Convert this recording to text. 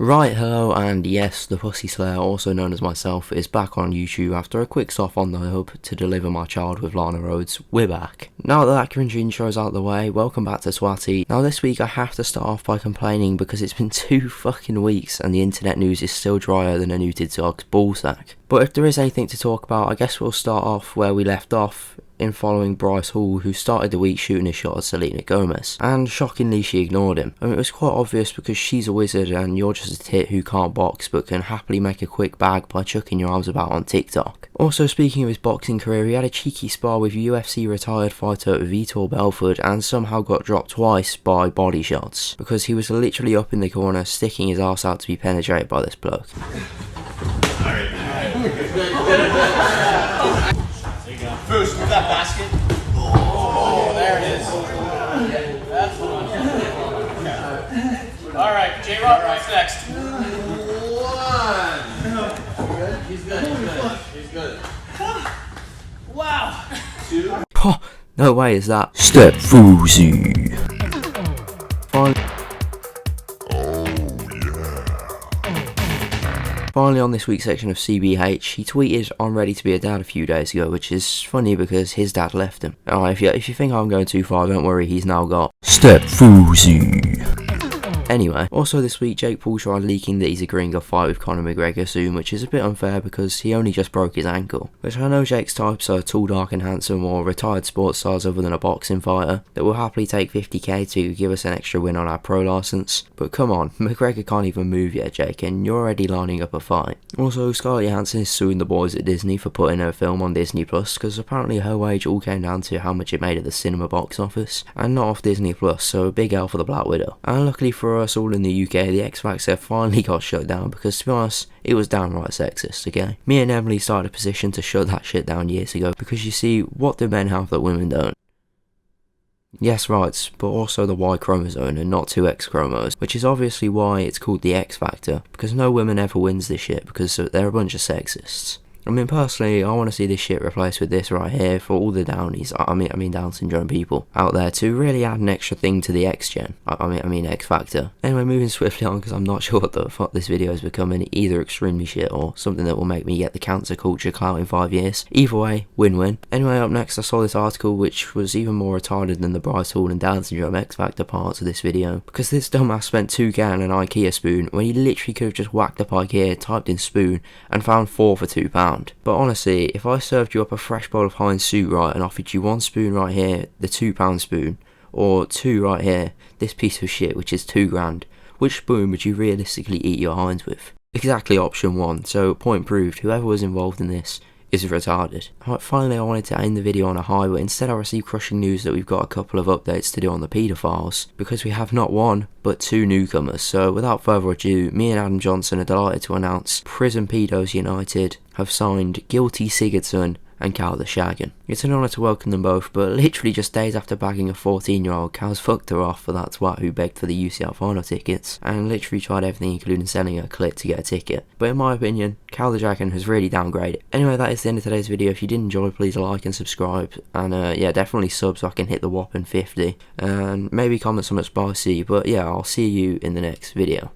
Right, hello, and yes, the Pussy Slayer, also known as myself, is back on YouTube after a quick stop on the hub to deliver my child with Lana Rhodes. We're back. Now that cringy intro's out of the way, welcome back to TWATI. Now this week I have to start off by complaining because it's been 2 fucking weeks and the internet news is still drier than a neutered dog's ballsack. But if there is anything to talk about, I guess we'll start off where we left off, in following Bryce Hall, who started the week shooting a shot at Selena Gomez, and shockingly she ignored him. I mean, it was quite obvious because she's a wizard and you're just a tit who can't box but can happily make a quick bag by chucking your arms about on TikTok. Also, speaking of his boxing career, he had a cheeky spar with UFC retired fighter Vitor Belfort and somehow got dropped twice by body shots because he was literally up in the corner sticking his ass out to be penetrated by this bloke. Boost, move that basket. Oh, there it is. That's the one. All right, J-Rock, what's next? One. He's good. He's good. Wow. 2. Oh, no way is that. Step Foozy. Finally, on this week's section of CBH, he tweeted on Ready to be a Dad a few days ago, which is funny because his dad left him. If you think I'm going too far, don't worry, he's now got Step Foozy. Anyway, also this week Jake Paul tried leaking that he's agreeing to fight with Conor McGregor soon, which is a bit unfair because he only just broke his ankle. Which I know Jake's types are tall, dark and handsome or retired sports stars other than a boxing fighter that will happily take 50k to give us an extra win on our pro license. But come on, McGregor can't even move yet, Jake, and you're already lining up a fight. Also, Scarlett Johansson is suing the boys at Disney for putting her film on Disney Plus because apparently her wage all came down to how much it made at the cinema box office and not off Disney Plus, so a big L for the Black Widow. And luckily for us all in the UK, the X Factor finally got shut down because, to be honest, it was downright sexist, okay? Me and Emily started a petition to shut that shit down years ago because, you see, what do men have that women don't? Yes, right, but also the Y chromosome and not 2 X chromos, which is obviously why it's called the X Factor, because no woman ever wins this shit because they're a bunch of sexists. I mean, personally, I want to see this shit replaced with this right here for all the Downies, I mean Down syndrome people out there to really add an extra thing to the X-Gen, I mean X Factor. Anyway, moving swiftly on because I'm not sure what the fuck this video is becoming, either extremely shit or something that will make me get the cancer culture clout in 5 years. Either way, win-win. Anyway, up next I saw this article which was even more retarded than the Bryce Hall and Down syndrome X Factor parts of this video, because this dumbass spent 2k on an Ikea spoon when he literally could have just whacked up Ikea, typed in spoon, and found 4 for £2. But honestly, if I served you up a fresh bowl of Heinz soup, right, and offered you 1 spoon right here, the £2 spoon, or 2 right here, this piece of shit, which is £2 which spoon would you realistically eat your Heinz with? Exactly option 1, so point proved, whoever was involved in this is retarded. Alright, finally I wanted to end the video on a high, but instead I received crushing news that we've got a couple of updates to do on the paedophiles, because we have not 1, but 2 newcomers. So without further ado, me and Adam Johnson are delighted to announce Prison Pedos United have signed Guilty Sigurdsson and Cal the Shaggin. It's an honour to welcome them both, but literally just days after bagging a 14-year-old, Cal's fucked her off for that twat who begged for the UCL final tickets, and literally tried everything including selling her clit to get a ticket. But in my opinion, Cal the Shaggin has really downgraded. Anyway, that is the end of today's video. If you did enjoy, please like and subscribe, and yeah, definitely sub so I can hit the whopping 50, and maybe comment something spicy, but yeah, I'll see you in the next video.